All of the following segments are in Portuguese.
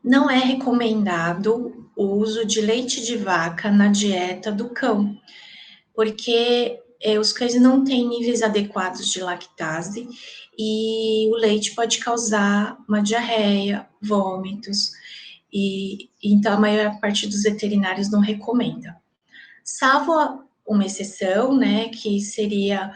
Não é recomendado o uso de leite de vaca na dieta do cão, porque os cães não têm níveis adequados de lactase e o leite pode causar uma diarreia, vômitos, e então a maior parte dos veterinários não recomenda. Salvo uma exceção, né, que seria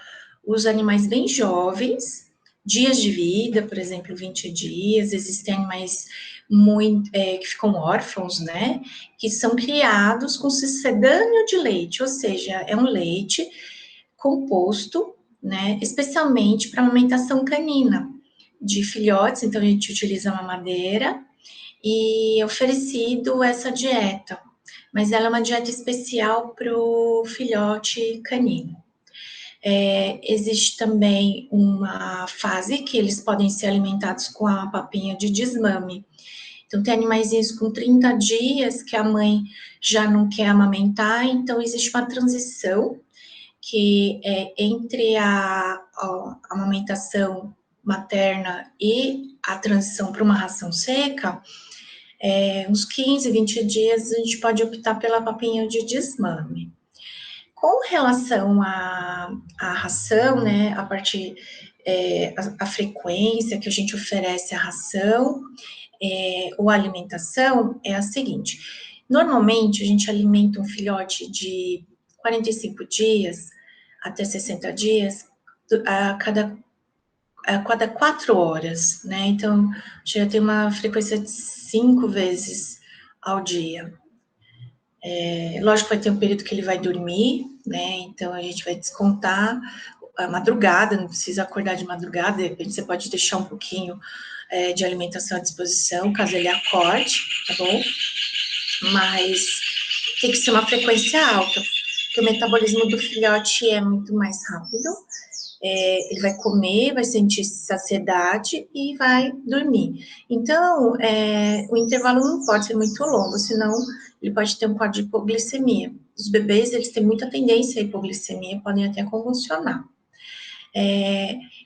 os animais bem jovens, dias de vida, por exemplo, 20 dias, existem animais que ficam órfãos, né, que são criados com sucedâneo de leite, ou seja, é um leite composto, né, especialmente para amamentação canina de filhotes, então a gente utiliza mamadeira e é oferecido essa dieta, mas ela é uma dieta especial para o filhote canino. Existe também uma fase que eles podem ser alimentados com a papinha de desmame. Então, tem animaizinhos com 30 dias que a mãe já não quer amamentar, então existe uma transição que é entre a amamentação materna e a transição para uma ração seca, uns 15, 20 dias a gente pode optar pela papinha de desmame. Com relação à ração, né, a partir a frequência que a gente oferece a ração ou a alimentação é a seguinte: normalmente a gente alimenta um filhote de 45 dias até 60 dias a cada 4 horas, né? Então já tem uma frequência de 5 vezes ao dia. Lógico que vai ter um período que ele vai dormir, né? Então a gente vai descontar a madrugada, não precisa acordar de madrugada, de repente você pode deixar um pouquinho de alimentação à disposição, caso ele acorde, tá bom? Mas tem que ser uma frequência alta, porque o metabolismo do filhote é muito mais rápido. Ele vai comer, vai sentir saciedade e vai dormir. Então, o intervalo não pode ser muito longo, senão ele pode ter um quadro de hipoglicemia. Os bebês, eles têm muita tendência à hipoglicemia, podem até convulsionar.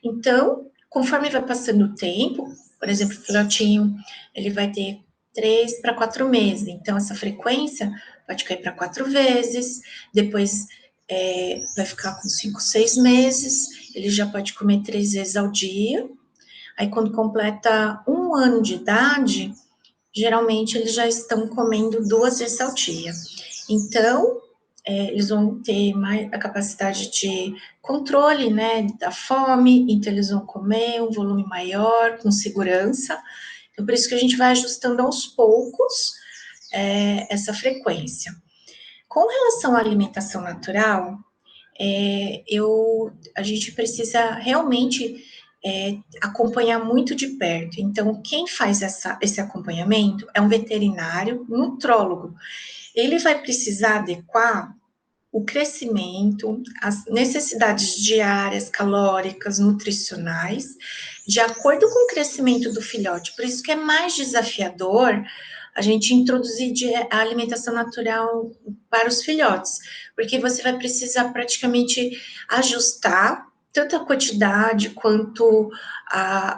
Então, conforme vai passando o tempo, por exemplo, o filhotinho, ele vai ter 3 para 4 meses, então essa frequência pode cair para 4 vezes, depois vai ficar com 5, 6 meses, ele já pode comer 3 vezes ao dia, aí quando completa 1 ano de idade, geralmente eles já estão comendo 2 vezes ao dia. Então, eles vão ter mais a capacidade de controle, né, da fome, então eles vão comer um volume maior, com segurança. Então, por isso que a gente vai ajustando aos poucos essa frequência. Com relação à alimentação natural, a gente precisa realmente acompanhar muito de perto. Então, quem faz esse acompanhamento é um veterinário, nutrólogo. Ele vai precisar adequar o crescimento, as necessidades diárias, calóricas, nutricionais, de acordo com o crescimento do filhote. Por isso que é mais desafiador a gente introduzir a alimentação natural para os filhotes, porque você vai precisar praticamente ajustar tanto a quantidade quanto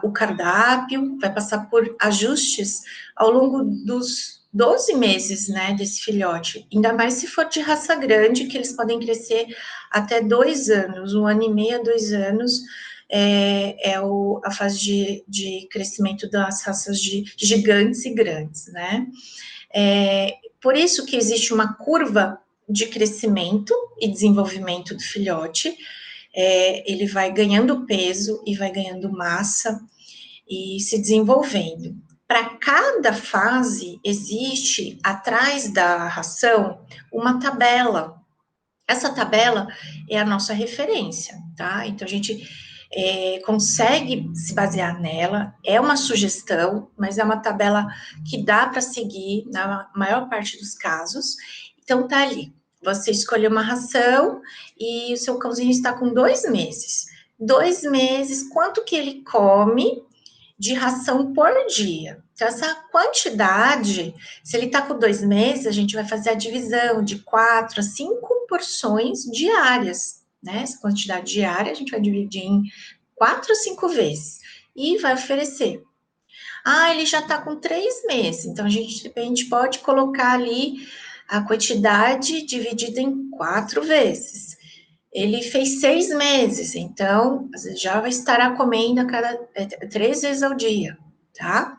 o cardápio, vai passar por ajustes ao longo dos 12 meses, né, desse filhote, ainda mais se for de raça grande, que eles podem crescer até 2 anos, 1 ano e meio a 2 anos, a fase de crescimento das raças de gigantes e grandes, né. Por isso que existe uma curva de crescimento e desenvolvimento do filhote, ele vai ganhando peso e vai ganhando massa e se desenvolvendo. Para cada fase, existe atrás da ração uma tabela. Essa tabela é a nossa referência, tá? Então a gente consegue se basear nela, é uma sugestão, mas é uma tabela que dá para seguir na maior parte dos casos. Então tá ali. Você escolheu uma ração e o seu cãozinho está com 2 meses. 2 meses, quanto que ele come de ração por dia. Então, essa quantidade, se ele está com 2 meses, a gente vai fazer a divisão de 4 a 5 porções diárias, né? Essa quantidade diária a gente vai dividir em 4 a 5 vezes e vai oferecer. Ah, ele já está com 3 meses, então a gente pode colocar ali a quantidade dividida em 4 vezes. Ele fez 6 meses, então você já vai estar comendo 3 vezes ao dia, tá?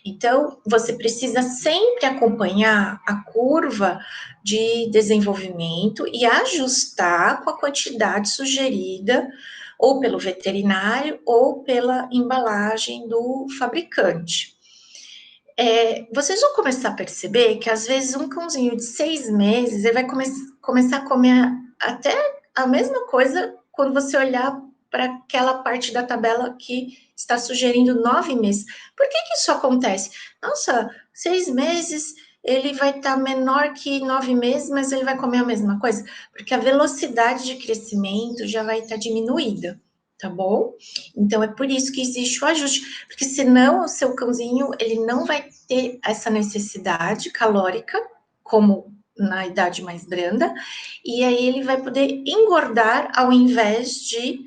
Então, você precisa sempre acompanhar a curva de desenvolvimento e ajustar com a quantidade sugerida, ou pelo veterinário, ou pela embalagem do fabricante. Vocês vão começar a perceber que, às vezes, um cãozinho de 6 meses, ele vai começar a comer até a mesma coisa quando você olhar para aquela parte da tabela que está sugerindo 9 meses. Por que isso acontece? Nossa, 6 meses ele vai estar menor que 9 meses, mas ele vai comer a mesma coisa, porque a velocidade de crescimento já vai estar diminuída, tá bom? Então é por isso que existe o ajuste, porque senão o seu cãozinho ele não vai ter essa necessidade calórica como na idade mais branda, e aí ele vai poder engordar ao invés de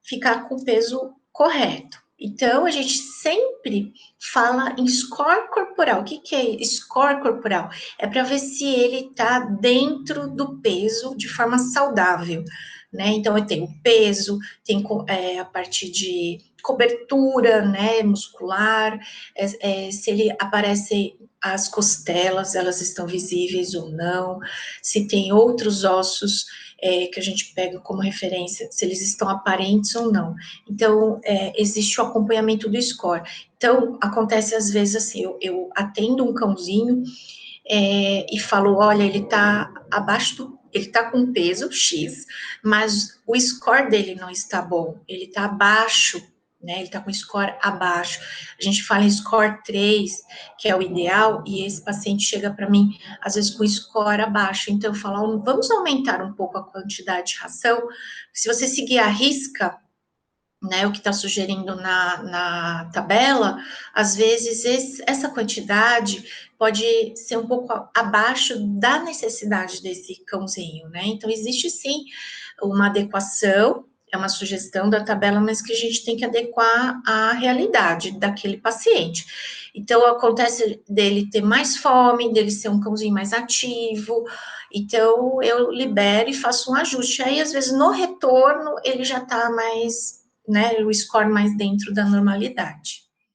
ficar com o peso correto. Então, a gente sempre fala em score corporal. O que é score corporal? É para ver se ele está dentro do peso de forma saudável, né? Então, eu tenho peso, tem a parte de cobertura, né, muscular, se ele aparece as costelas, elas estão visíveis ou não, se tem outros ossos que a gente pega como referência, se eles estão aparentes ou não. Então, existe o acompanhamento do score. Então, acontece às vezes assim, eu atendo um cãozinho e falo, olha, ele está abaixo ele está com peso X, mas o score dele não está bom, ele está abaixo, né? Ele está com score abaixo. A gente fala em score 3, que é o ideal, e esse paciente chega para mim, às vezes, com score abaixo. Então, eu falo, vamos aumentar um pouco a quantidade de ração. Se você seguir a risca, né, o que está sugerindo na tabela, às vezes essa quantidade pode ser um pouco abaixo da necessidade desse cãozinho, né? Então, existe sim uma adequação, é uma sugestão da tabela, mas que a gente tem que adequar à realidade daquele paciente. Então, acontece dele ter mais fome, dele ser um cãozinho mais ativo, então eu libero e faço um ajuste. Aí, às vezes, no retorno, ele já está mais, né, o score mais dentro da normalidade.